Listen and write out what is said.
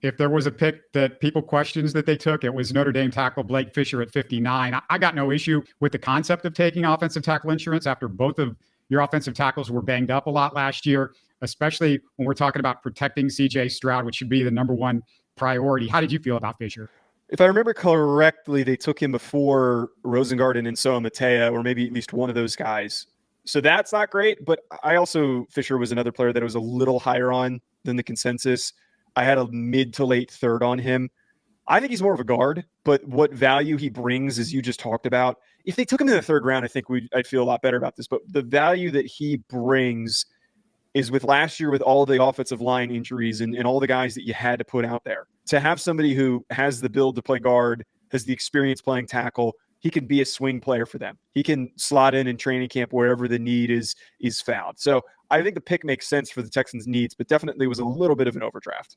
If there was a pick that people questions that they took, it was Notre Dame tackle Blake Fisher at 59. I got no issue with the concept of taking offensive tackle insurance after both of your offensive tackles were banged up a lot last year, especially when we're talking about protecting CJ Stroud, which should be the number one priority. How did you feel about Fisher? If I remember correctly, they took him before Rosengarten and Soa Matea, or maybe at least one of those guys. So that's not great, but Fisher was another player that I was a little higher on than the consensus. I had a mid to late third on him. I think he's more of a guard, but what value he brings, as you just talked about, if they took him in the third round, I think I'd feel a lot better about this. But the value that he brings is with last year, with all the offensive line injuries and all the guys that you had to put out there, to have somebody who has the build to play guard, has the experience playing tackle, he can be a swing player for them. He can slot in training camp wherever the need is found. So I think the pick makes sense for the Texans' needs, but definitely was a little bit of an overdraft.